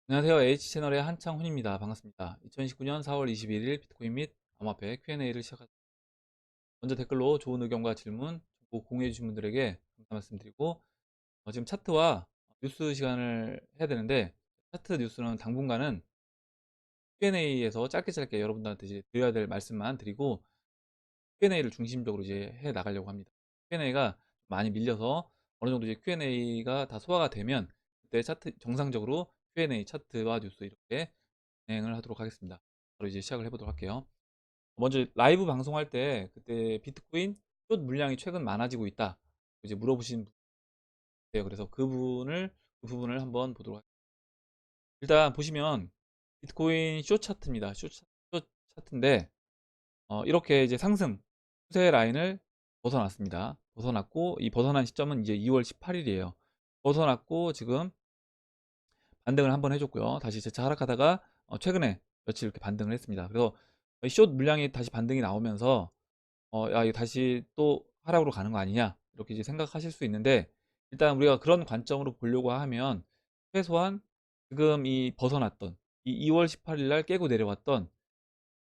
안녕하세요. H채널의 한창훈입니다. 반갑습니다. 2019년 4월 21일 비트코인 및 암호화폐 Q&A를 시작하겠습니다. 먼저 댓글로 좋은 의견과 질문 공유해 주신 분들에게 감사 말씀드리고, 지금 차트와 뉴스 시간을 해야 되는데, 차트 뉴스는 당분간은 Q&A에서 짧게 여러분들한테 이제 드려야 될 말씀만 드리고, Q&A를 중심적으로 이제 해 나가려고 합니다. Q&A가 많이 밀려서 어느 정도 이제 Q&A가 다 소화가 되면 그때 차트 정상적으로 Q&A 차트와 뉴스 이렇게 진행을 하도록 하겠습니다. 바로 이제 시작을 해보도록 할게요. 먼저 라이브 방송할 때 그때 비트코인 숏 물량이 최근 많아지고 있다 이제 물어보신 분이에요. 그래서 그 부분을 한번 보도록 할게요. 일단 보시면 비트코인 숏 차트입니다. 숏 차트인데 이렇게 이제 상승 추세 라인을 벗어났습니다. 벗어났고 이 벗어난 시점은 이제 2월 18일이에요. 벗어났고 지금 반등을 한번 해줬고요. 다시 재차 하락하다가 최근에 며칠 이렇게 반등을 했습니다. 그래서 숏 물량이 다시 반등이 나오면서 야, 이거 다시 또 하락으로 가는 거 아니냐 이렇게 이제 생각하실 수 있는데, 일단 우리가 그런 관점으로 보려고 하면 최소한 지금 이 벗어났던 이 2월 18일 날 깨고 내려왔던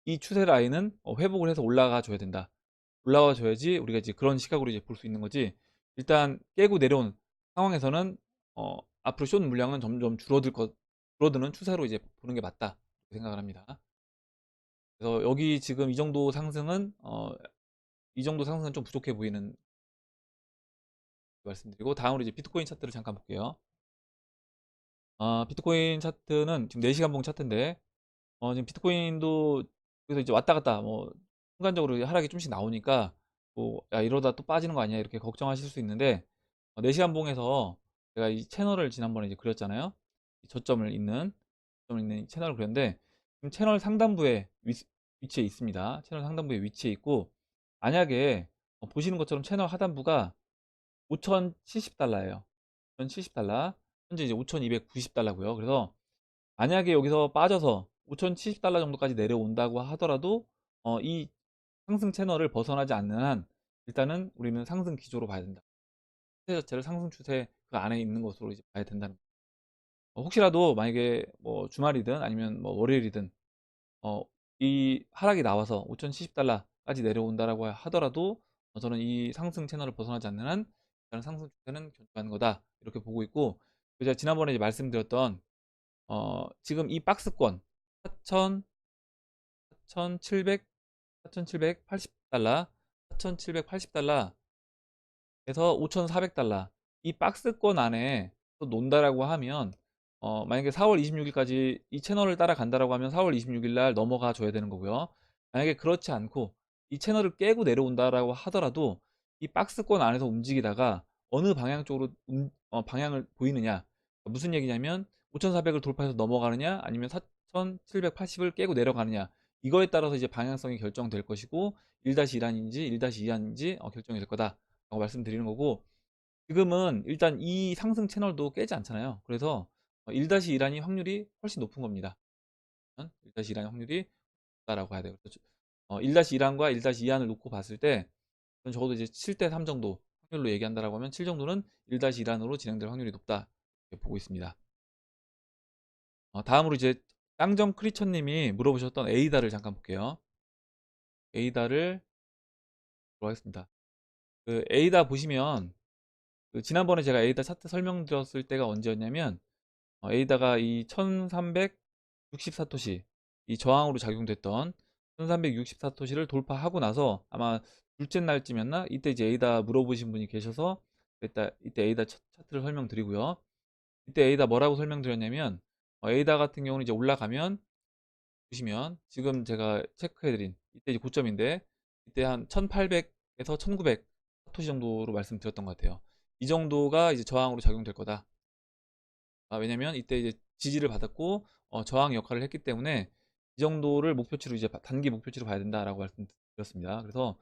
이 추세 라인은 회복을 해서 올라가 줘야 된다. 올라와 줘야지 우리가 이제 그런 시각으로 이제 볼 수 있는 거지. 일단 깨고 내려온 상황에서는 앞으로 숏 물량은 점점 줄어드는 추세로 이제 보는 게 맞다 생각을 합니다. 그래서 여기 지금 이 정도 상승은 좀 부족해 보이는 말씀드리고, 다음으로 이제 비트코인 차트를 잠깐 볼게요. 비트코인 차트는 지금 4시간 봉 차트인데 지금 비트코인도 그래서 이제 왔다 갔다 뭐 순간적으로 하락이 좀씩 나오니까 뭐 야, 이러다 또 빠지는 거 아니야 이렇게 걱정하실 수 있는데, 4시간 봉에서 제가 이 채널을 지난번에 이제 그렸잖아요. 이 저점을 있는 채널을 그렸는데 지금 채널 상단부에 위치해 있습니다. 채널 상단부에 위치해 있고, 만약에 보시는 것처럼 채널 하단부가 5,070달러예요. 5,070달러. 현재 이제 5,290달러고요. 그래서 만약에 여기서 빠져서 5,070달러 정도까지 내려온다고 하더라도 이 상승 채널을 벗어나지 않는 한 일단은 우리는 상승 기조로 봐야 된다. 추세 자체를 상승 추세 그 안에 있는 것으로 이제 봐야 된다는 거예요. 혹시라도 만약에 뭐 주말이든 아니면 뭐 월요일이든 어, 이 하락이 나와서 5,070달러까지 내려온다라고 하더라도 저는 이 상승 채널을 벗어나지 않는 한 일단 상승 추세는 견조한 거다 이렇게 보고 있고, 제가 지난번에 이제 말씀드렸던 지금 이 박스권 4,000, 4,700, 4,780달러, 4,780달러에서 5,400달러 이 박스권 안에 또 논다라고 하면 만약에 4월 26일까지 이 채널을 따라간다라고 하면 4월 26일 날 넘어가 줘야 되는 거고요. 만약에 그렇지 않고 이 채널을 깨고 내려온다라고 하더라도 이 박스권 안에서 움직이다가 어느 방향 쪽으로 방향을 보이느냐, 무슨 얘기냐면 5,400을 돌파해서 넘어가느냐 아니면 4,780을 깨고 내려가느냐, 이거에 따라서 이제 방향성이 결정될 것이고 1-1안인지 1-2안인지 결정이 될 거다 라고 말씀드리는 거고, 지금은 일단 이 상승 채널도 깨지 않잖아요. 그래서 1-1안이 확률이 훨씬 높은 겁니다. 1-1안의 확률이 높다라고 해야 돼요. 1-1안과 1-2안을 놓고 봤을 때 적어도 이제 7대3 정도 확률로 얘기한다라고 하면 7 정도는 1-1안으로 진행될 확률이 높다 이렇게 보고 있습니다. 다음으로 이제 짱정 크리처님이 물어보셨던 에이다를 잠깐 볼게요. 에이다를 보겠습니다. 그 에이다 보시면 그 지난번에 제가 에이다 차트 설명드렸을 때가 언제였냐면 에이다가 이 1360사토시 이 저항으로 작용됐던 1360사토시를 돌파하고 나서 아마 둘째 날쯤이었나 이때 이제 에이다 물어보신 분이 계셔서 이때 에이다 차트를 설명드리고요. 이때 에이다 뭐라고 설명드렸냐면 에이다 같은 경우는 이제 올라가면 보시면 지금 제가 체크해드린 이때 이제 고점인데 이때 한 1800에서 1900 사토시 정도로 말씀드렸던 것 같아요. 이 정도가 이제 저항으로 작용될 거다. 왜냐면 이때 이제 지지를 받았고 저항 역할을 했기 때문에 이 정도를 목표치로 이제 단기 목표치로 봐야 된다라고 말씀드렸습니다. 그래서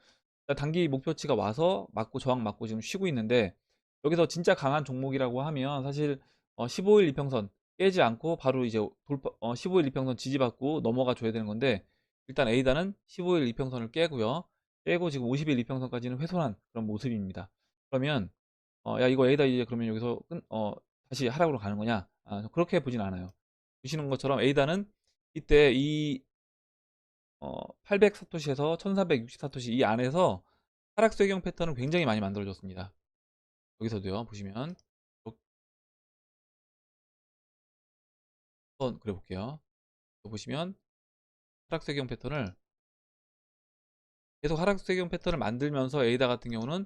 단기 목표치가 와서 맞고 저항 맞고 지금 쉬고 있는데, 여기서 진짜 강한 종목이라고 하면 사실 15일 이평선 깨지 않고 바로 이제 15일 이평선 지지받고 넘어가 줘야 되는 건데 일단 A단은 15일 이평선을 깨고요. 깨고 지금 50일 이평선까지는 훼손한 그런 모습입니다. 그러면 야 이거 A다 이제 그러면 여기서 다시 하락으로 가는 거냐? 그렇게 보진 않아요. 보시는 것처럼 A단은 이때 이 800 사토시에서 1360 사토시 이 안에서 하락세경 패턴을 굉장히 많이 만들어줬습니다. 여기서도요. 보시면 한번 그려볼게요. 보시면 하락세경 패턴을 계속 하락세경 패턴을 만들면서 A다 같은 경우는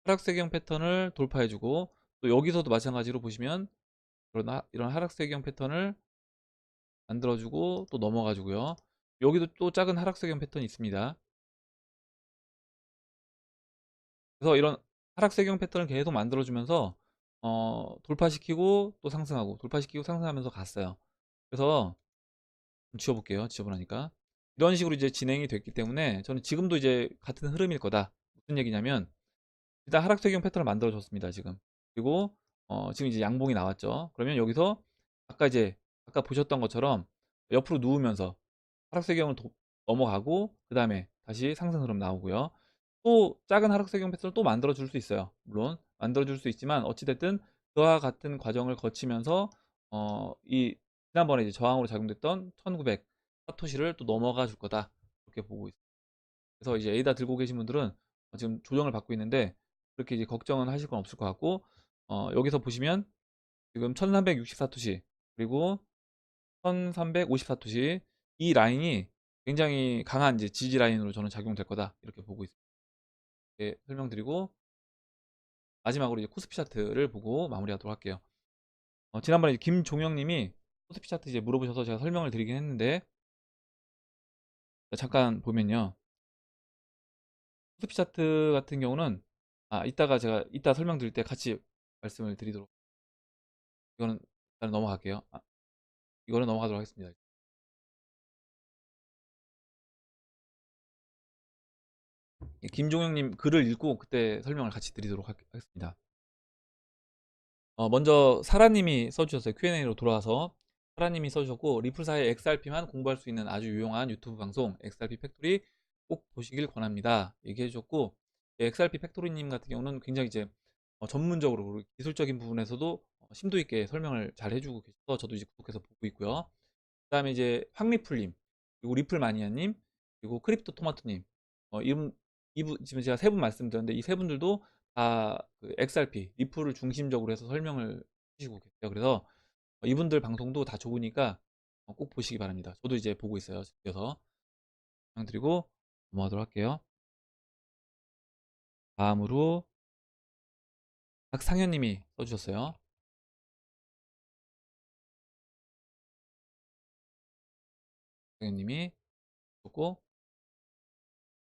하락세경 패턴을 돌파해주고 또 여기서도 마찬가지로 보시면 이런 하락세경 패턴을 만들어주고 또 넘어가주고요. 여기도 또 작은 하락세경 패턴이 있습니다. 그래서 이런 하락세경 패턴을 계속 만들어주면서 돌파시키고 또 상승하고 돌파시키고 상승하면서 갔어요. 그래서 좀 지워볼게요. 지워보라니까. 이런 식으로 이제 진행이 됐기 때문에 저는 지금도 이제 같은 흐름일 거다. 무슨 얘기냐면 일단 하락세경 패턴을 만들어줬습니다. 지금. 그리고 지금 이제 양봉이 나왔죠. 그러면 여기서 아까 보셨던 것처럼 옆으로 누우면서 하락세경을 넘어가고 그 다음에 다시 상승 흐름 나오고요. 또 작은 하락세경 패턴을 또 만들어 줄 수 있어요. 물론 만들어 줄 수 있지만 어찌됐든 그와 같은 과정을 거치면서 이 지난번에 이제 저항으로 작용됐던 1900 사토시를 또 넘어가 줄 거다. 이렇게 보고 있어요. 그래서 이제 에이다 들고 계신 분들은 지금 조정을 받고 있는데 그렇게 이제 걱정은 하실 건 없을 것 같고 여기서 보시면 지금 1360 사토시 그리고 1350 사토시 이 라인이 굉장히 강한 이제 지지 라인으로 저는 작용될 거다 이렇게 보고 있습니다. 이렇게 설명드리고 마지막으로 이제 코스피 차트를 보고 마무리하도록 할게요. 지난번에 이제 김종영님이 코스피 차트 이제 물어보셔서 제가 설명을 드리긴 했는데 잠깐 보면요. 코스피 차트 같은 경우는 이따가 제가 이따 설명드릴 때 같이 말씀을 드리도록 이거는 일단 넘어갈게요. 이거는 넘어가도록 하겠습니다. 김종영님 글을 읽고 그때 설명을 같이 드리도록 하겠습니다. 먼저 사라님이 써주셨어요. Q&A로 돌아와서 사라님이 써주셨고 리플사의 XRP만 공부할 수 있는 아주 유용한 유튜브 방송 XRP 팩토리 꼭 보시길 권합니다. 얘기해 주셨고 XRP 팩토리님 같은 경우는 굉장히 이제 전문적으로 그리고 기술적인 부분에서도 심도 있게 설명을 잘 해주고 계셔서 저도 이제 구독해서 보고 있고요. 그 다음에 이제 황리플님 그리고 리플마니아님 그리고 크립토 토마토님 이분 지금 제가 세 분 말씀드렸는데 이 세 분들도 다그 XRP 리플을 중심적으로 해서 설명을 해주시고 계세요. 그래서 이분들 방송도 다 좋으니까 꼭 보시기 바랍니다. 저도 이제 보고 있어요. 그래서 설명드리고 넘어가도록 할게요. 다음으로 박상현님이 써주셨어요. 박상현님이 줬고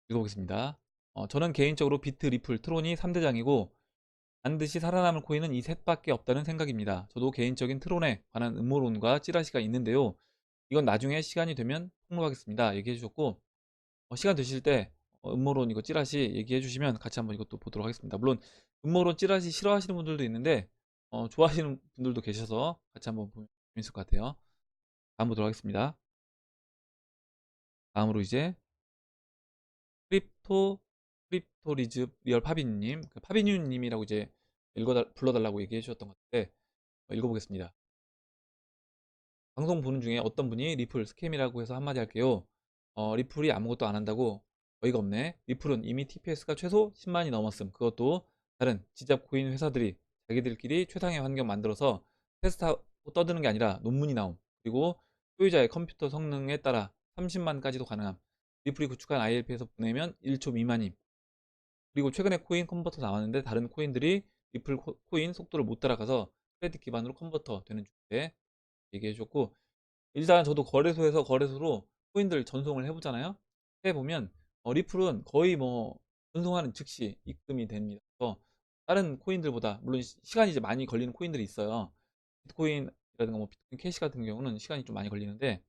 읽어보겠습니다. 저는 개인적으로 비트, 리플, 트론이 3대장이고 반드시 살아남을 코인은 이 셋밖에 없다는 생각입니다. 저도 개인적인 트론에 관한 음모론과 찌라시가 있는데요. 이건 나중에 시간이 되면 폭로하겠습니다. 얘기해 주셨고 시간 되실 때 음모론 이거 찌라시 얘기해 주시면 같이 한번 이것도 보도록 하겠습니다. 물론 음모론 찌라시 싫어하시는 분들도 있는데 좋아하시는 분들도 계셔서 같이 한번 보면 재밌을 것 같아요. 다음 보도록 하겠습니다. 다음으로 이제 크립토리즈 리얼 파비님 파비뉴님이라고 이제 불러달라고 얘기해 주셨던 것 같은데 읽어보겠습니다. 방송 보는 중에 어떤 분이 리플 스캠이라고 해서 한마디 할게요. 리플이 아무것도 안 한다고 어이가 없네. 리플은 이미 TPS가 최소 10만이 넘었음. 그것도 다른 지잡 코인 회사들이 자기들끼리 최상의 환경 만들어서 테스트하고 떠드는 게 아니라 논문이 나옴. 그리고 소유자의 컴퓨터 성능에 따라 30만까지도 가능함. 리플이 구축한 ILP에서 보내면 1초 미만임. 그리고 최근에 코인 컨버터 나왔는데 다른 코인들이 리플 코인 속도를 못 따라가서 크레딧 기반으로 컨버터 되는 중인데 얘기해 줬고 일단 저도 거래소에서 거래소로 코인들 전송을 해보잖아요. 해보면 리플은 거의 뭐 전송하는 즉시 입금이 됩니다. 그래서 다른 코인들보다 물론 시간이 이제 많이 걸리는 코인들이 있어요. 비트코인이라든가 뭐 비트코인 캐시 같은 경우는 시간이 좀 많이 걸리는데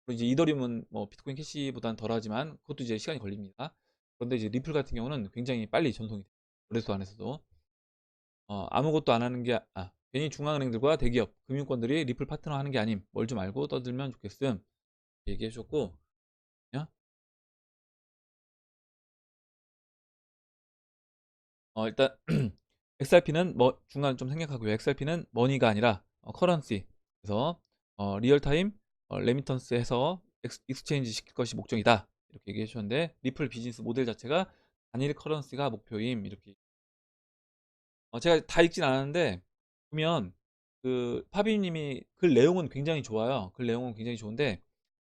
그리고 이제 이더리움은 뭐 비트코인 캐시보다는 덜하지만 그것도 이제 시간이 걸립니다. 그런데 이제 리플 같은 경우는 굉장히 빨리 전송이 돼요. 거래소 안에서도 아무것도 안 하는 게 괜히 중앙은행들과 대기업, 금융권들이 리플 파트너 하는 게 아님 뭘 좀 알고 떠들면 좋겠음 얘기해 줬고 일단 XRP는 뭐 중간 좀 생략하고요. XRP는 머니가 아니라 커런시. 그래서 리얼타임 레미턴스 해서 익스체인지 시킬 것이 목적이다. 이렇게 얘기해 주셨는데 리플 비즈니스 모델 자체가 단일 커런시가 목표임. 이렇게 제가 다 읽진 않았는데 보면 그 파비님이 글 내용은 굉장히 좋아요. 글 내용은 굉장히 좋은데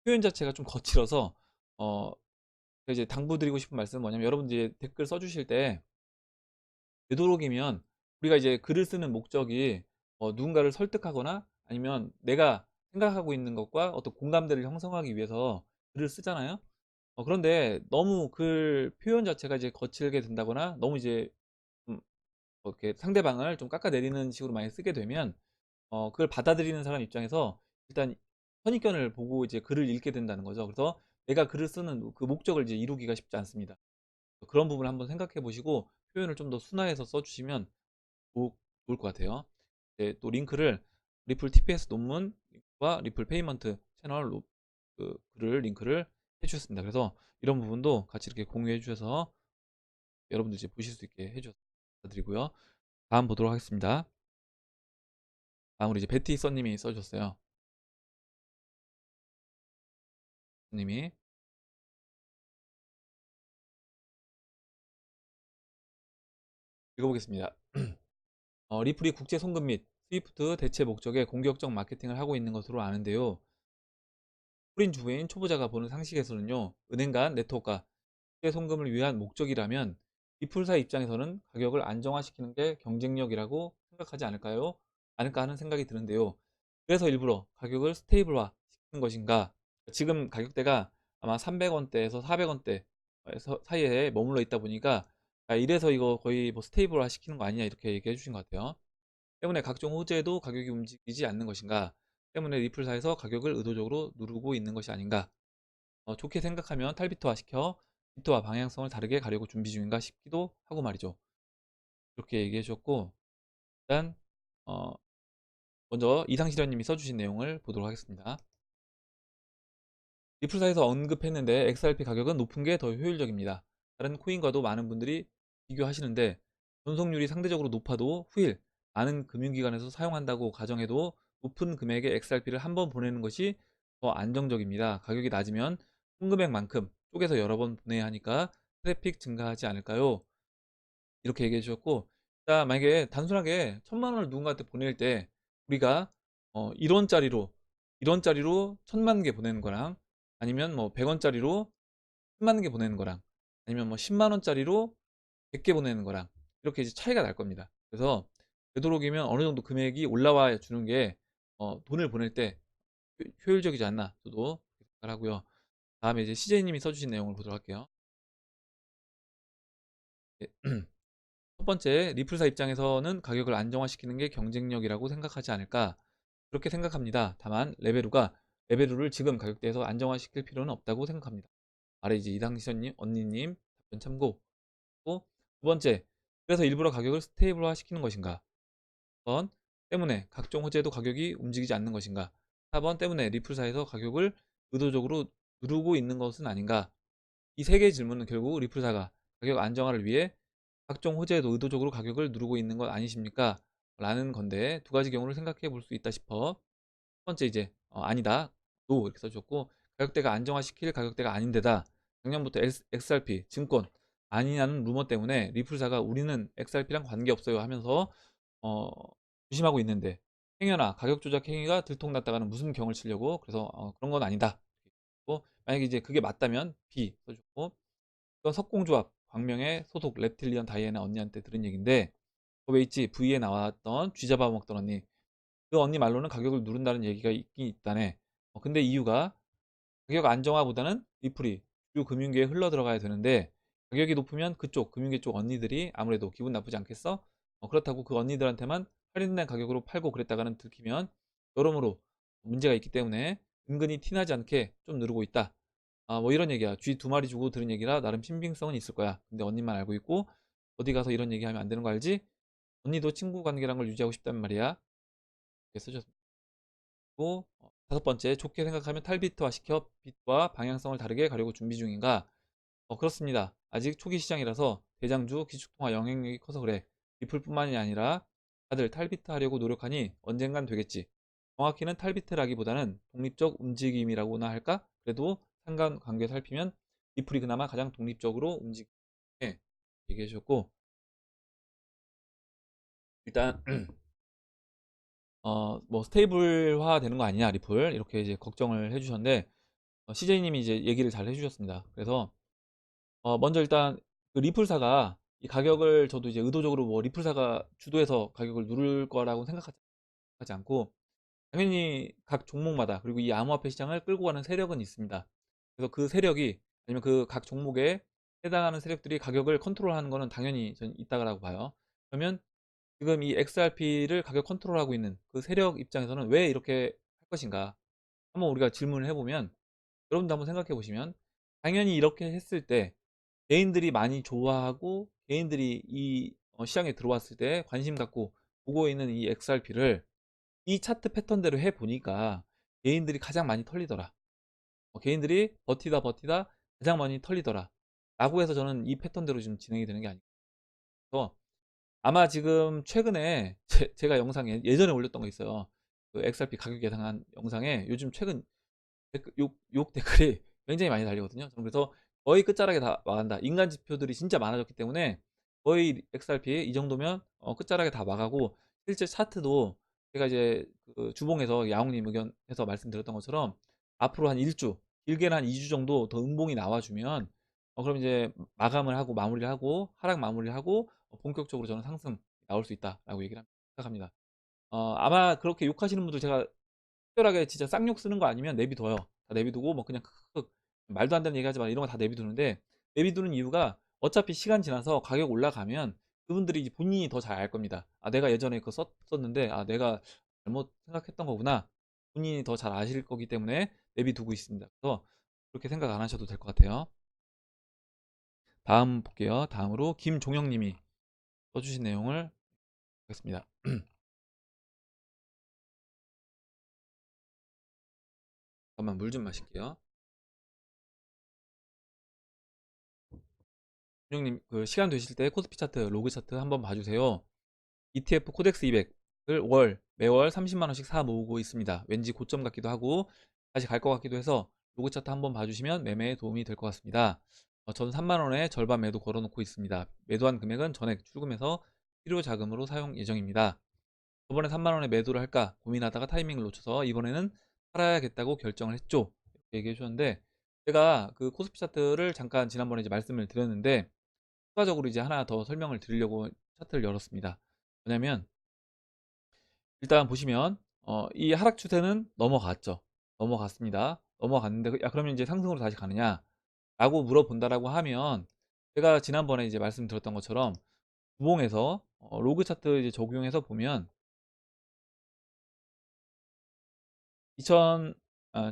표현 자체가 좀 거칠어서 어 제가 이제 당부드리고 싶은 말씀은 뭐냐면 여러분 이제 댓글 써주실 때 되도록이면 우리가 이제 글을 쓰는 목적이 누군가를 설득하거나 아니면 내가 생각하고 있는 것과 어떤 공감대를 형성하기 위해서 글을 쓰잖아요. 그런데 너무 글 표현 자체가 이제 거칠게 된다거나 너무 이제 좀 이렇게 상대방을 좀 깎아내리는 식으로 많이 쓰게 되면 그걸 받아들이는 사람 입장에서 일단 선입견을 보고 이제 글을 읽게 된다는 거죠. 그래서 내가 글을 쓰는 그 목적을 이제 이루기가 쉽지 않습니다. 그런 부분을 한번 생각해 보시고 표현을 좀 더 순화해서 써주시면 좋을 것 같아요. 네, 또 링크를 리플 TPS 논문과 리플 페이먼트 채널 그 글을 링크를 해주셨습니다. 그래서 이런 부분도 같이 이렇게 공유해 주셔서 여러분들 이제 보실 수 있게 해주셔서 감사드리고요. 다음 보도록 하겠습니다. 다음으로 이제 베티 써님이 써주셨어요. 님이 읽어보겠습니다. 리플이 국제 송금 및 스위프트 대체 목적의 공격적 마케팅을 하고 있는 것으로 아는데요. 프린 주부인 초보자가 보는 상식에서는요, 은행 간 네트워크가 국제 송금을 위한 목적이라면 리플사 입장에서는 가격을 안정화시키는 게 경쟁력이라고 생각하지 않을까요? 않을까 하는 생각이 드는데요. 그래서 일부러 가격을 스테이블화 시키는 것인가? 지금 가격대가 아마 300원대에서 400원대 사이에 머물러 있다 보니까 이래서 이거 거의 뭐 스테이블화 시키는 거 아니냐 이렇게 얘기해 주신 것 같아요. 때문에 각종 호재에도 가격이 움직이지 않는 것인가? 때문에 리플사에서 가격을 의도적으로 누르고 있는 것이 아닌가? 좋게 생각하면 탈비트화 시켜 비트와 방향성을 다르게 가려고 준비 중인가 싶기도 하고 말이죠. 그렇게 얘기해 주셨고 일단 어, 먼저 이상실현님이 써주신 내용을 보도록 하겠습니다. 리플사에서 언급했는데 XRP 가격은 높은 게 더 효율적입니다. 다른 코인과도 많은 분들이 비교하시는데 전송률이 상대적으로 높아도 후일 많은 금융기관에서 사용한다고 가정해도 높은 금액의 XRP를 한 번 보내는 것이 더 안정적입니다. 가격이 낮으면 송금액만큼 쪼개서 여러 번 보내야 하니까 트래픽 증가하지 않을까요? 이렇게 얘기해 주셨고, 자, 만약에 단순하게 1,000만 원을 누군가한테 보낼 때 우리가 1원짜리로 1,000만 개 보내는 거랑 아니면 뭐 100원짜리로 10만 개 보내는 거랑 아니면 뭐 10만 원짜리로 100개 보내는 거랑 이렇게 이제 차이가 날 겁니다. 그래서 되도록이면 어느 정도 금액이 올라와 주는 게 돈을 보낼 때 효율적이지 않나 저도 생각을 하고요. 다음에 이제 CJ님이 써주신 내용을 보도록 할게요. 네. 첫 번째, 리플사 입장에서는 가격을 안정화시키는 게 경쟁력이라고 생각하지 않을까? 그렇게 생각합니다. 다만 레벨2를 지금 가격대에서 안정화시킬 필요는 없다고 생각합니다. 아래 이제 이당시선님, 언니님 답변 참고. 두 번째, 그래서 일부러 가격을 스테이블화 시키는 것인가? 3번, 때문에 각종 호재도 가격이 움직이지 않는 것인가? 4번, 때문에 리플사에서 가격을 의도적으로 누르고 있는 것은 아닌가? 이 세 개의 질문은 결국 리플사가 가격 안정화를 위해 각종 호재에도 의도적으로 가격을 누르고 있는 것 아니십니까? 라는 건데 두 가지 경우를 생각해 볼 수 있다 싶어. 첫 번째 이제 아니다. 노 이렇게 써주셨고 가격대가 안정화시킬 가격대가 아닌데다 작년부터 XRP 증권 아니냐는 루머 때문에 리플사가 우리는 XRP랑 관계없어요 하면서 어, 조심하고 있는데 행여나 가격 조작 행위가 들통났다가는 무슨 경을 치려고 그래서 그런 건 아니다. 만약에 이제 그게 맞다면 B 써주고 이건 석공조합 광명의 소속 reptilian 다이애나 언니한테 들은 얘기인데 왜 있지? V에 나왔던 쥐 잡아먹던 언니 그 언니 말로는 가격을 누른다는 얘기가 있긴 있다네. 근데 이유가 가격 안정화보다는 리플이 주요 금융계에 흘러 들어가야 되는데 가격이 높으면 그쪽 금융계 쪽 언니들이 아무래도 기분 나쁘지 않겠어? 그렇다고 그 언니들한테만 할인된 가격으로 팔고 그랬다가는 들키면 여러모로 문제가 있기 때문에 은근히 티나지 않게 좀 누르고 있다. 뭐 이런 얘기야. 쥐 두 마리 주고 들은 얘기라 나름 신빙성은 있을 거야. 근데 언니만 알고 있고 어디 가서 이런 얘기하면 안 되는 거 알지? 언니도 친구 관계란 걸 유지하고 싶단 말이야. 이렇게 쓰셨고 다섯 번째, 좋게 생각하면 탈비트화 시켜 빛과 방향성을 다르게 가려고 준비 중인가? 그렇습니다. 아직 초기 시장이라서 대장주, 기축통화 영향력이 커서 그래. 리플뿐만이 아니라 다들 탈비트 하려고 노력하니 언젠간 되겠지. 정확히는 탈비트라기보다는 독립적 움직임이라고나 할까? 그래도 상관관계 살피면 리플이 그나마 가장 독립적으로 움직이게 얘기해 주셨고, 일단 뭐 스테이블화 되는 거 아니냐 리플 이렇게 이제 걱정을 해주셨는데, CJ님이 이제 얘기를 잘 해주셨습니다. 그래서 먼저 일단 그 리플사가 이 가격을, 저도 이제 의도적으로 뭐 리플사가 주도해서 가격을 누를 거라고 생각하지 않고, 당연히 각 종목마다, 그리고 이 암호화폐 시장을 끌고 가는 세력은 있습니다. 그래서 그 세력이, 아니면 그 각 종목에 해당하는 세력들이 가격을 컨트롤하는 거는 당연히 전 있다고 봐요. 그러면 지금 이 XRP를 가격 컨트롤하고 있는 그 세력 입장에서는 왜 이렇게 할 것인가, 한번 우리가 질문을 해보면, 여러분도 한번 생각해 보시면, 당연히 이렇게 했을 때 개인들이 많이 좋아하고, 개인들이 이 시장에 들어왔을 때 관심 갖고 보고 있는 이 XRP를 이 차트 패턴대로 해 보니까 개인들이 가장 많이 털리더라. 개인들이 버티다 가장 많이 털리더라. 라고 해서 저는 이 패턴대로 지금 진행이 되는 게 아니고, 아마 지금 최근에 제가 영상에 예전에 올렸던 거 있어요. 그 XRP 가격 예상한 영상에 요즘 최근 욕 댓글이 굉장히 많이 달리거든요. 저는 그래서 거의 끝자락에 다 와간다. 인간 지표들이 진짜 많아졌기 때문에 거의 XRP 이 정도면 끝자락에 다 와가고, 실제 차트도 제가 이제 그 주봉에서 야옹님 의견에서 말씀드렸던 것처럼 앞으로 한 1주, 길게는 한 2주 정도 더 음봉이 나와주면 그럼 이제 마감을 하고 마무리를 하고 하락 마무리를 하고 본격적으로 저는 상승 나올 수 있다라고 얘기를 생각합니다. 아마 그렇게 욕하시는 분들, 제가 특별하게 진짜 쌍욕 쓰는 거 아니면 내비둬요. 다 내비두고 뭐 그냥 크크크 말도 안 되는 얘기 하지 마, 이런 거 다 내비두는데, 내비두는 이유가 어차피 시간 지나서 가격 올라가면 그분들이 이제 본인이 더 잘 알 겁니다. 아, 내가 예전에 그거 썼는데 아, 내가 잘못 생각했던 거구나. 본인이 더 잘 아실 거기 때문에 내비두고 있습니다. 그래서 그렇게 생각 안 하셔도 될 것 같아요. 다음 볼게요. 다음으로 김종영 님이 써주신 내용을 보겠습니다. 잠깐만 물 좀 마실게요. 종영님, 그 시간 되실 때 코스피 차트, 로그 차트 한번 봐주세요. ETF 코덱스 200을 매월 30만 원씩 사 모으고 있습니다. 왠지 고점 같기도 하고 다시 갈 것 같기도 해서 로그 차트 한번 봐주시면 매매에 도움이 될 것 같습니다. 저는 3만 원에 절반 매도 걸어놓고 있습니다. 매도한 금액은 전액 출금해서 필요 자금으로 사용 예정입니다. 저번에 3만 원에 매도를 할까 고민하다가 타이밍을 놓쳐서 이번에는 팔아야겠다고 결정을 했죠. 이렇게 얘기해 주셨는데, 제가 그 코스피 차트를 잠깐 지난번에 이제 말씀을 드렸는데, 추가적으로 이제 하나 더 설명을 드리려고 차트를 열었습니다. 뭐냐면, 일단 보시면 이 하락 추세는 넘어갔죠. 넘어갔습니다. 넘어갔는데 야, 그러면 이제 상승으로 다시 가느냐 라고 물어본다라고 하면, 제가 지난번에 이제 말씀드렸던 것처럼 주봉에서 로그 차트 이제 적용해서 보면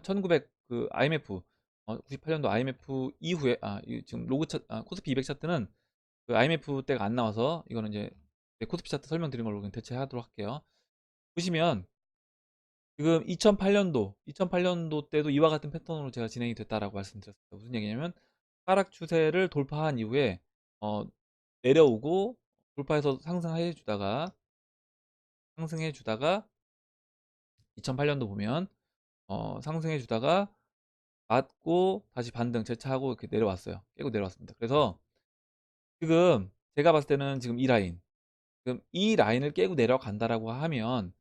1900 그 IMF 98년도 IMF 이후에, 지금 코스피 200 차트는 그 IMF 때가 안 나와서 이거는 이제 코스피 차트 설명드린 걸로 그냥 대체하도록 할게요. 보시면 지금 2008년도 때도 이와 같은 패턴으로 제가 진행이 됐다라고 말씀드렸습니다. 무슨 얘기냐면, 하락 추세를 돌파한 이후에 어, 내려오고 돌파해서 상승해 주다가 2008년도 보면 상승해 주다가 맞고 다시 반등 재차하고 이렇게 내려왔어요. 깨고 내려왔습니다. 그래서 지금 제가 봤을 때는 지금 이 라인, 지금 이 라인을 깨고 내려간다라고 하면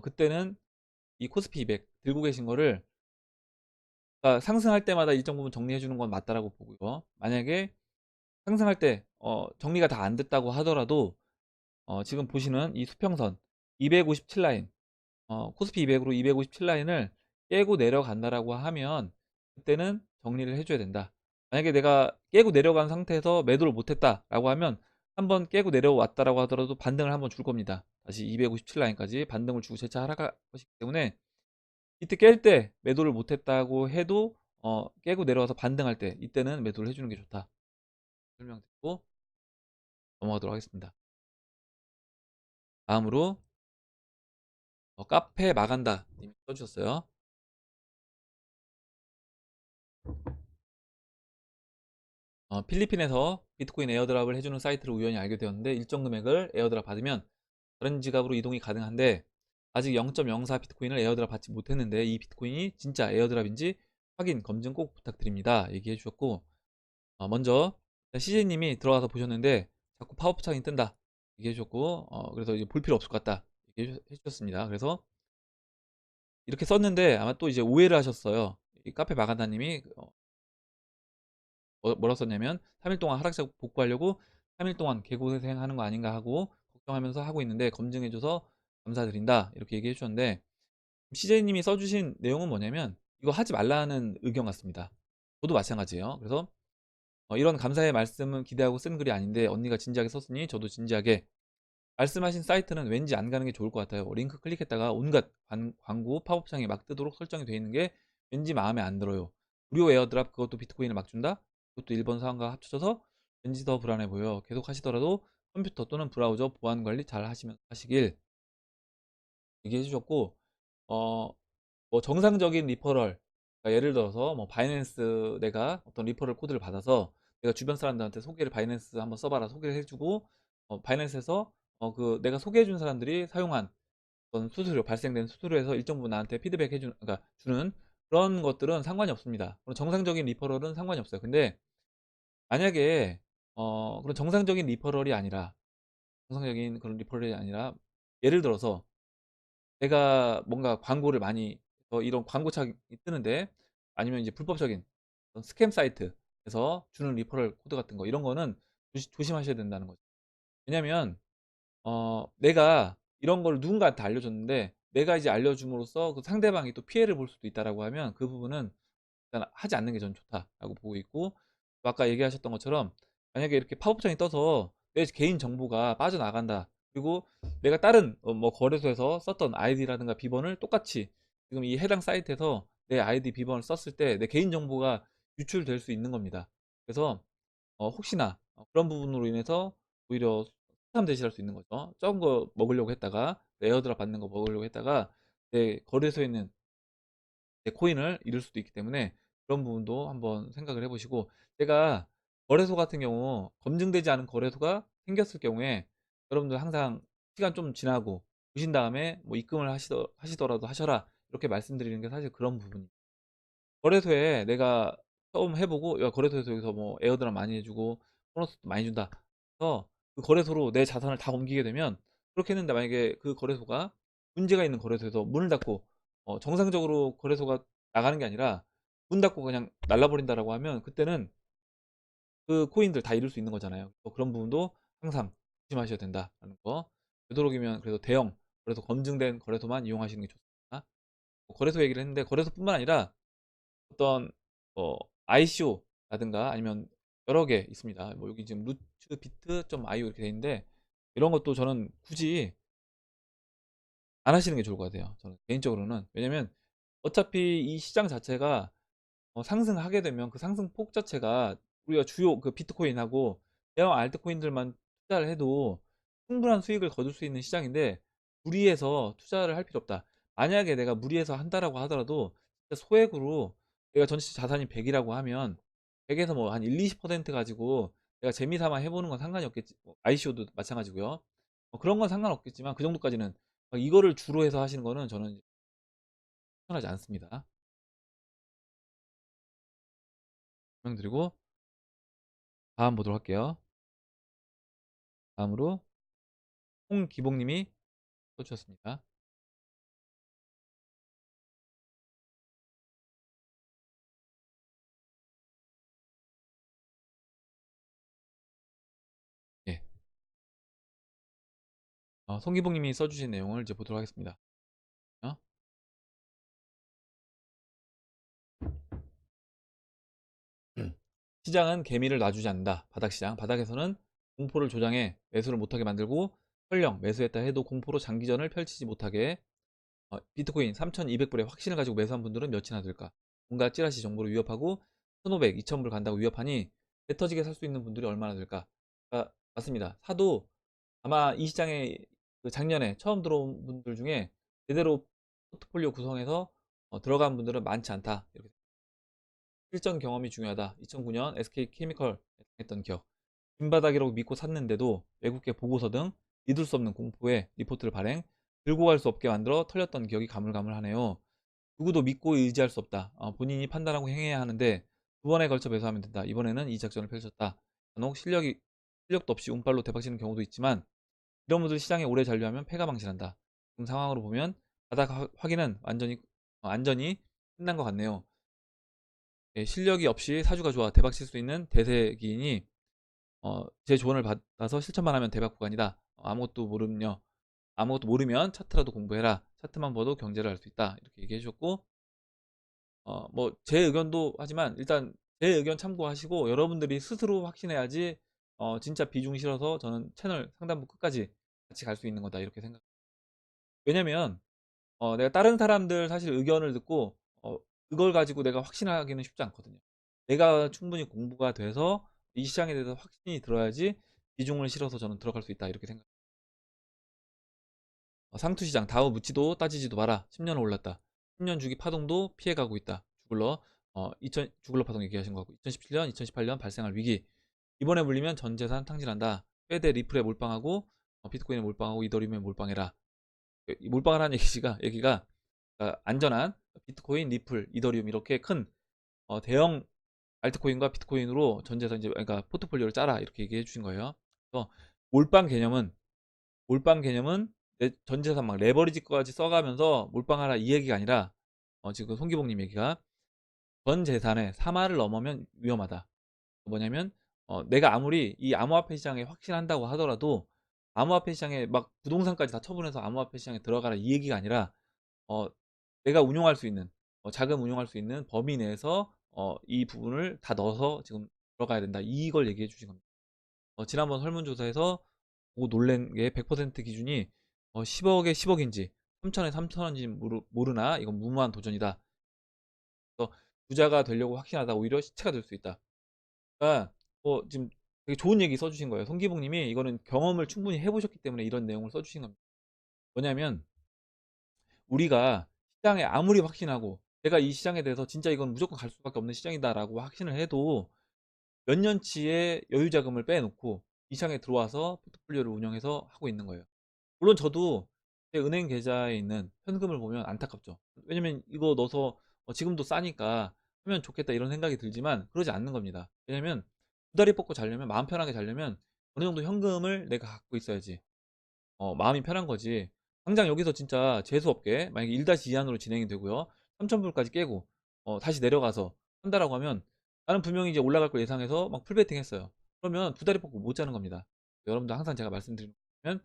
그때는 이 코스피 200 들고 계신 거를, 그러니까 상승할 때마다 일정 부분 정리해 주는 건 맞다라고 보고요. 만약에 상승할 때 정리가 다 안 됐다고 하더라도 지금 보시는 이 수평선 257 라인, 코스피 200으로 257 라인을 깨고 내려간다라고 하면 그때는 정리를 해줘야 된다. 만약에 내가 깨고 내려간 상태에서 매도를 못했다라고 하면, 한번 깨고 내려왔다라고 하더라도 반등을 한번 줄 겁니다. 다시 257 라인까지 반등을 주고 재차 하락할 것이기 때문에, 이때 깰 때 매도를 못했다고 해도 깨고 내려와서 반등할 때 이때는 매도를 해주는 게 좋다. 설명드리고 넘어가도록 하겠습니다. 다음으로 카페 마간다 님이 써주셨어요. 필리핀에서 비트코인 에어드랍을 해주는 사이트를 우연히 알게 되었는데 일정 금액을 에어드랍 받으면 다른 지갑으로 이동이 가능한데 아직 0.04 비트코인을 에어드랍 받지 못했는데 이 비트코인이 진짜 에어드랍인지 확인 검증 꼭 부탁드립니다. 얘기해 주셨고 먼저 CJ님이 들어가서 보셨는데 자꾸 팝업 창이 뜬다 얘기해 주셨고 그래서 이제 볼 필요 없을 것 같다 얘기해 주셨습니다. 그래서 이렇게 썼는데 아마 또 이제 오해를 하셨어요. 이 카페 마간다님이 뭐라 썼냐면 3일 동안 하락세 복구하려고 3일 동안 개고생하는 거 아닌가 하고 걱정하면서 하고 있는데 검증해줘서 감사드린다 이렇게 얘기해 주셨는데 CJ님이 써주신 내용은 뭐냐면 이거 하지 말라는 의견 같습니다. 저도 마찬가지예요. 그래서 이런 감사의 말씀은 기대하고 쓴 글이 아닌데 언니가 진지하게 썼으니 저도 진지하게 말씀하신 사이트는 왠지 안 가는 게 좋을 것 같아요. 링크 클릭했다가 온갖 광고 팝업창이 막 뜨도록 설정이 되어 있는 게 왠지 마음에 안 들어요. 무료 에어드랍 그것도 비트코인을 막 준다? 그것도 일본 상황과 합쳐져서 왠지 더 불안해 보여. 계속 하시더라도 컴퓨터 또는 브라우저 보안 관리 잘 하시면 하시길 얘기해 주셨고 어, 뭐 정상적인 리퍼럴 그러니까 예를 들어서 뭐 바이낸스 내가 어떤 리퍼럴 코드를 받아서 내가 주변 사람들한테 소개를 바이낸스 한번 써봐라 소개를 해주고 바이낸스에서 그 내가 소개해준 사람들이 사용한 어떤 수수료 발생된 수수료에서 일정 부분 나한테 피드백 해주는 그러니까 주는 그런 것들은 상관이 없습니다. 그런 정상적인 리퍼럴은 상관이 없어요. 근데 만약에 그런 정상적인 리퍼럴이 아니라 정상적인 그런 리퍼럴이 아니라 예를 들어서 내가 뭔가 광고를 많이 이런 광고창이 뜨는데 아니면 이제 불법적인 어떤 스캠 사이트에서 주는 리퍼럴 코드 같은 거 이런 거는 조심하셔야 된다는 거죠. 왜냐면 내가 이런 걸 누군가한테 알려줬는데 내가 이제 알려줌으로써 그 상대방이 또 피해를 볼 수도 있다라고 하면 그 부분은 일단 하지 않는 게 전 좋다라고 보고 있고 또 아까 얘기하셨던 것처럼 만약에 이렇게 팝업창이 떠서 내 개인 정보가 빠져나간다 그리고 내가 다른 뭐 거래소에서 썼던 아이디라든가 비번을 똑같이 지금 이 해당 사이트에서 내 아이디 비번을 썼을 때 내 개인 정보가 유출될 수 있는 겁니다. 그래서 혹시나 그런 부분으로 인해서 오히려 수참 대실할 수 있는 거죠. 적은 거 먹으려고 했다가 에어드랍 받는 거 먹으려고 했다가 내 거래소에 있는 내 코인을 잃을 수도 있기 때문에 그런 부분도 한번 생각을 해보시고 제가 거래소 같은 경우 검증되지 않은 거래소가 생겼을 경우에 여러분들 항상 시간 좀 지나고 보신 다음에 뭐 입금을 하시더라도 하셔라 이렇게 말씀드리는 게 사실 그런 부분이에요. 거래소에 내가 처음 해보고 야 거래소에서 여기서 뭐 에어드랍 많이 해주고 보너스도 많이 준다 그래서 그 거래소로 내 자산을 다 옮기게 되면 그렇게 했는데 만약에 그 거래소가 문제가 있는 거래소에서 문을 닫고 정상적으로 거래소가 나가는 게 아니라 문 닫고 그냥 날라버린다라고 하면 그때는 그 코인들 다 잃을 수 있는 거잖아요. 그런 부분도 항상 조심하셔야 된다라는 거. 되도록이면 그래도 대형 거래소 검증된 거래소만 이용하시는 게 좋습니다. 거래소 얘기를 했는데 거래소뿐만 아니라 어떤 ICO라든가 아니면 여러 개 있습니다. 뭐 여기 지금 루트비트.io 이렇게 돼 있는데 이런 것도 저는 굳이 안 하시는 게 좋을 것 같아요. 저는 개인적으로는 왜냐면 어차피 이 시장 자체가 상승하게 되면 그 상승폭 자체가 우리가 주요 그 비트코인하고 대형 알트코인들만 투자를 해도 충분한 수익을 거둘 수 있는 시장인데 무리해서 투자를 할 필요 없다. 만약에 내가 무리해서 한다라고 하더라도 진짜 소액으로 내가 전체 자산이 100이라고 하면 100에서 뭐 한 1, 20% 가지고 내가 재미삼아 해보는 건 상관이 없겠지. ICO도 마찬가지고요. 그런 건 상관없겠지만 그 정도까지는 이거를 주로 해서 하시는 거는 저는 추천하지 않습니다. 설명드리고 다음 보도록 할게요. 다음으로 홍기봉님이 써주셨습니다. 예. 송기봉님이 써주신 내용을 이제 보도록 하겠습니다. 어? 시장은 개미를 놔주지 않는다. 바닥시장. 바닥에서는 공포를 조장해 매수를 못하게 만들고 설령 매수했다 해도 공포로 장기전을 펼치지 못하게 비트코인 3,200불에 확신을 가지고 매수한 분들은 몇이나 될까? 뭔가 찌라시 정보를 위협하고 1,500, 2,000불 간다고 위협하니 배 터지게 살 수 있는 분들이 얼마나 될까? 맞습니다. 사도 아마 이 시장에 그 작년에 처음 들어온 분들 중에 제대로 포트폴리오 구성해서 들어간 분들은 많지 않다. 이렇게 실전 경험이 중요하다. 2009년 SK케미컬 했던 기억. 빈바닥이라고 믿고 샀는데도 외국계 보고서 등 믿을 수 없는 공포에 리포트를 발행, 들고 갈 수 없게 만들어 털렸던 기억이 가물가물하네요. 누구도 믿고 의지할 수 없다. 본인이 판단하고 행해야 하는데 두 번에 걸쳐 매수하면 된다. 이번에는 이 작전을 펼쳤다. 간혹 실력도 없이 운빨로 대박치는 경우도 있지만 이런 분들 시장에 오래 잔류하면 패가 망신한다. 지금 상황으로 보면 바닥 확인은 안전이 끝난 것 같네요. 예, 실력이 없이 사주가 좋아 대박칠 수 있는 대세기인이 제 조언을 받아서 실천만 하면 대박 구간이다. 아무것도 모르면 차트라도 공부해라. 차트만 봐도 경제를 알 수 있다. 이렇게 얘기해 주셨고, 뭐 제 의견도 하지만 일단 제 의견 참고하시고 여러분들이 스스로 확신해야지 진짜 비중 실어서 저는 채널 상단부 끝까지 같이 갈 수 있는 거다 이렇게 생각. 왜냐면 내가 다른 사람들 사실 의견을 듣고 그걸 가지고 내가 확신하기는 쉽지 않거든요. 내가 충분히 공부가 돼서 이 시장에 대해서 확신이 들어야지 비중을 실어서 저는 들어갈 수 있다 이렇게 생각. 상투시장 다우 묻지도 따지지도 마라. 10년 올랐다. 10년 주기 파동도 피해가고 있다. 주글러 파동 얘기하신 거고 2017년, 2018년 발생할 위기. 이번에 물리면 전 재산 탕진한다. 페드 리플에 몰빵하고 비트코인에 몰빵하고 이더리움에 몰빵해라. 몰빵하라는 얘기가 안전한 비트코인, 리플, 이더리움 이렇게 큰 대형 알트코인과 비트코인으로 전 재산 이제 그러니까 포트폴리오를 짜라 이렇게 얘기해 주신 거예요. 그래서 몰빵 개념은 몰빵 개념은 내 전 재산 막 레버리지까지 써가면서 몰빵하라 이 얘기가 아니라 지금 송기봉님 얘기가 전 재산의 3할을 넘으면 위험하다. 뭐냐면 내가 아무리 이 암호화폐 시장에 확신한다고 하더라도 암호화폐 시장에 막 부동산까지 다 처분해서 암호화폐 시장에 들어가라 이 얘기가 아니라 어, 내가 운용할 수 있는 자금 운용할 수 있는 범위 내에서 이 부분을 다 넣어서 지금 들어가야 된다. 이걸 얘기해 주신 겁니다. 지난번 설문조사에서 보고 놀란 게 100% 기준이 10억에 10억인지 3천에 3천원인지 모르나 이건 무모한 도전이다. 그래서 부자가 되려고 확신하다 오히려 시체가 될 수 있다. 그러니까 지금 되게 좋은 얘기 써주신 거예요. 송기봉님이 이거는 경험을 충분히 해보셨기 때문에 이런 내용을 써주신 겁니다. 뭐냐면 우리가 시장에 아무리 확신하고 내가 이 시장에 대해서 진짜 이건 무조건 갈 수밖에 없는 시장이다라고 확신을 해도 몇 년치의 여유 자금을 빼놓고 이 시장에 들어와서 포트폴리오를 운영해서 하고 있는 거예요. 물론 저도 제 은행 계좌에 있는 현금을 보면 안타깝죠. 왜냐면 이거 넣어서 지금도 싸니까 하면 좋겠다 이런 생각이 들지만 그러지 않는 겁니다. 왜냐면 두 다리 뻗고 자려면 마음 편하게 자려면 어느 정도 현금을 내가 갖고 있어야지 마음이 편한 거지. 당장 여기서 진짜 재수없게 만약에 1-2안으로 진행이 되고요. 3,000불까지 깨고 다시 내려가서 한다라고 하면 나는 분명히 이제 올라갈 걸 예상해서 막 풀베팅 했어요. 그러면 두 다리 뻗고 못 자는 겁니다. 여러분들 항상 제가 말씀드리는 거면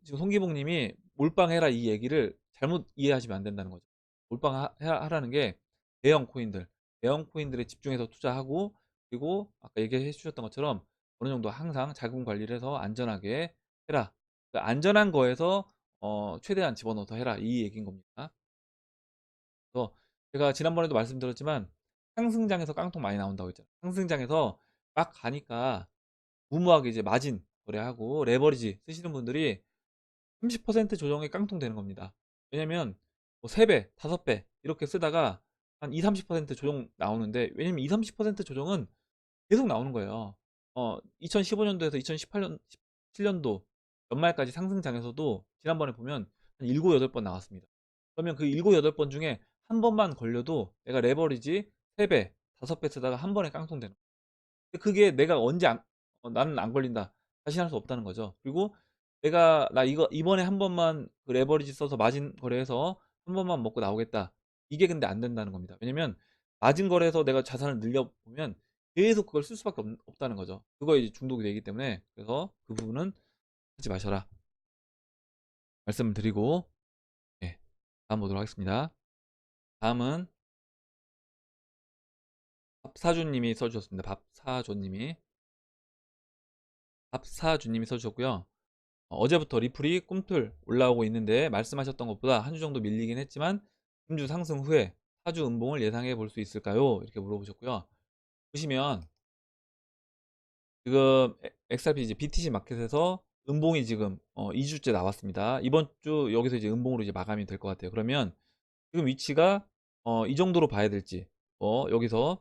지금 송기봉 님이 몰빵해라 이 얘기를 잘못 이해하시면 안 된다는 거죠. 몰빵하라는 게 대형 코인들, 대형 코인들에 집중해서 투자하고 그리고 아까 얘기해 주셨던 것처럼 어느 정도 항상 자금 관리를 해서 안전하게 해라. 그 안전한 거에서 최대한 집어넣어서 해라 이 얘기인 겁니다. 그래서 제가 지난번에도 말씀드렸지만 상승장에서 깡통 많이 나온다고 했잖아요. 상승장에서 막 가니까 무모하게 이제 마진 거래하고 레버리지 쓰시는 분들이 30% 조정에 깡통 되는 겁니다. 왜냐면 뭐 3배, 5배 이렇게 쓰다가 한 2, 30% 조정 나오는데 왜냐면 2, 30% 조정은 계속 나오는 거예요. 2015년도에서 2018년, 17년도 연말까지 상승장에서도 지난번에 보면 한 7, 8번 나왔습니다. 그러면 그 7, 8번 중에 한 번만 걸려도 내가 레버리지 3배, 5배 쓰다가 한 번에 깡통 되는 거예요. 그게 내가 나는 안 걸린다. 자신할 수 없다는 거죠. 그리고 나 이거 이번에 한 번만 그 레버리지 써서 마진 거래해서 한 번만 먹고 나오겠다. 이게 근데 안 된다는 겁니다. 왜냐면 마진 거래해서 내가 자산을 늘려보면 계속 그걸 쓸 수밖에 없다는 거죠. 그거에 이제 중독이 되기 때문에 그래서 그 부분은 하지 마셔라. 말씀을 드리고 예, 다음 보도록 하겠습니다. 다음은 밥사주님이 써주셨습니다. 밥사주님이 써주셨고요. 어제부터 리플이 꿈틀 올라오고 있는데 말씀하셨던 것보다 한 주 정도 밀리긴 했지만 금주 상승 후에 사주 음봉을 예상해 볼 수 있을까요? 이렇게 물어보셨고요. 보시면 지금 XRP 이제 BTC 마켓에서 음봉이 지금 2주째 나왔습니다. 이번 주 여기서 이제 음봉으로 이제 마감이 될 것 같아요. 그러면 지금 위치가 이 정도로 봐야 될지 여기서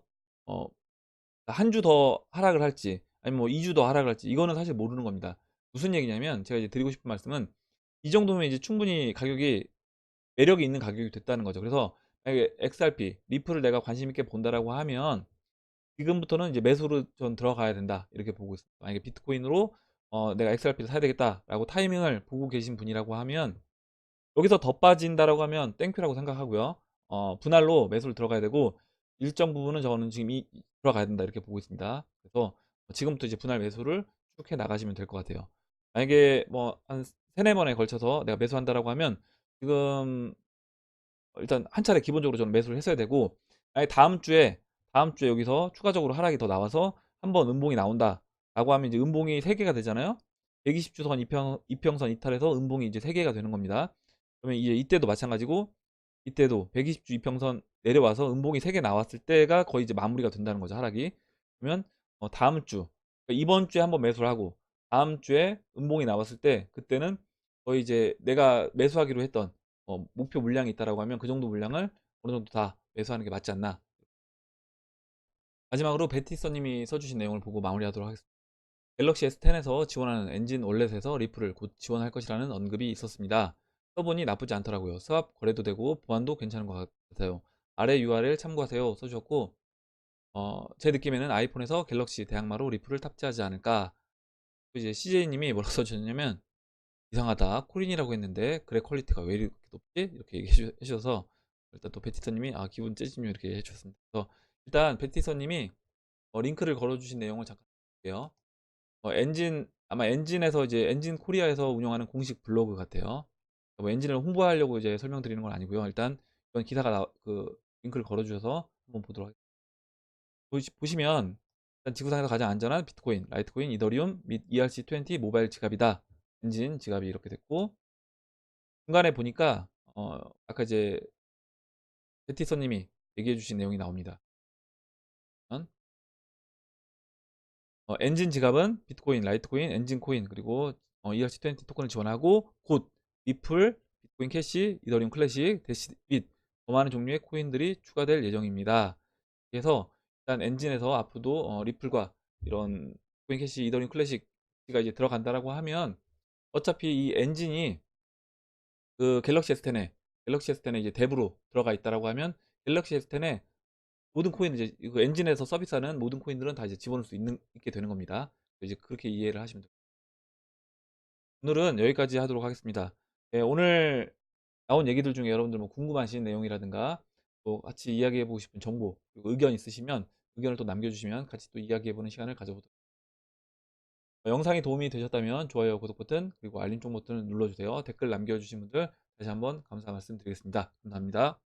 한 주 더 하락을 할지 아니면 뭐 2주 더 하락을 할지 이거는 사실 모르는 겁니다. 무슨 얘기냐면 제가 이제 드리고 싶은 말씀은 이 정도면 이제 충분히 가격이 매력이 있는 가격이 됐다는 거죠. 그래서 만약에 XRP, 리플을 내가 관심 있게 본다라고 하면 지금부터는 이제 매수로 전 들어가야 된다 이렇게 보고 있습니다. 만약에 비트코인으로 내가 XRP를 사야 되겠다라고 타이밍을 보고 계신 분이라고 하면 여기서 더 빠진다라고 하면 땡큐라고 생각하고요. 분할로 매수를 들어가야 되고 일정 부분은 저는 지금 들어가야 된다 이렇게 보고 있습니다. 그래서 지금부터 이제 분할 매수를 쭉 해 나가시면 될 것 같아요. 만약에 뭐 한 세네 번에 걸쳐서 내가 매수한다라고 하면 지금 일단 한 차례 기본적으로 저는 매수를 했어야 되고 아니 다음 주에 여기서 추가적으로 하락이 더 나와서 한번 음봉이 나온다 라고 하면 이제 음봉이 3개가 되잖아요. 120주선 이평선 이탈해서 음봉이 이제 3개가 되는 겁니다. 그러면 이제 이때도 마찬가지고 이때도 120주 이평선 내려와서 음봉이 3개 나왔을 때가 거의 이제 마무리가 된다는 거죠, 하락이. 그러면 다음 주 그러니까 이번 주에 한번 매수를 하고 다음 주에 음봉이 나왔을 때 그때는 거의 이제 내가 매수하기로 했던 목표 물량이 있다라고 하면 그 정도 물량을 어느 정도 다 매수하는 게 맞지 않나. 마지막으로 베티서님이 써주신 내용을 보고 마무리하도록 하겠습니다. 갤럭시 S10에서 지원하는 엔진 월렛에서 리플을 곧 지원할 것이라는 언급이 있었습니다. 써보니 나쁘지 않더라고요. 스왑 거래도 되고 보안도 괜찮은 것 같아요. 아래 URL 참고하세요 써주셨고 제 느낌에는 아이폰에서 갤럭시 대항마로 리플을 탑재하지 않을까. 이제 CJ님이 뭐라고 써주셨냐면 이상하다. 코린이라고 했는데 그래 퀄리티가 왜 이렇게 높지? 이렇게 얘기해 주셔서 일단 또 베티서님이 기분 째지며 이렇게 해주셨습니다. 그래서 일단 베티서님이 링크를 걸어주신 내용을 잠깐 볼게요. 아마 엔진에서 이제 엔진 코리아에서 운영하는 공식 블로그 같아요. 뭐 엔진을 홍보하려고 이제 설명드리는 건 아니고요. 일단 이건 기사가 그 링크를 걸어주셔서 한번 보도록 하겠습니다. 보시면 일단 지구상에서 가장 안전한 비트코인, 라이트코인, 이더리움 및 ERC20 모바일 지갑이다. 엔진 지갑이 이렇게 됐고 중간에 보니까 아까 이제 베티서님이 얘기해 주신 내용이 나옵니다. 엔진 지갑은 비트코인, 라이트코인, 엔진 코인 그리고 ERC20 토큰을 지원하고 곧 리플, 비트코인 캐시, 이더리움 클래식, 대시 및 더 많은 종류의 코인들이 추가될 예정입니다. 그래서 일단 엔진에서 앞으로도 리플과 이런 비트코인 캐시, 이더리움 클래식가 이제 들어간다라고 하면 어차피 이 엔진이 그 갤럭시 S10에 이제 탭으로 들어가 있다라고 하면 갤럭시 S10에 모든 코인 이제 그 엔진에서 서비스하는 모든 코인들은 다 이제 집어넣을 수 있게 되는 겁니다. 이제 그렇게 이해를 하시면 돼요. 오늘은 여기까지 하도록 하겠습니다. 예, 오늘 나온 얘기들 중에 여러분들 뭐 궁금하신 내용이라든가 또 같이 이야기해보고 싶은 정보 그리고 의견 있으시면 의견을 또 남겨주시면 같이 또 이야기해보는 시간을 가져보도록 하겠습니다. 영상이 도움이 되셨다면 좋아요, 구독 버튼 그리고 알림 종 버튼을 눌러주세요. 댓글 남겨주신 분들 다시 한번 감사 말씀드리겠습니다. 감사합니다.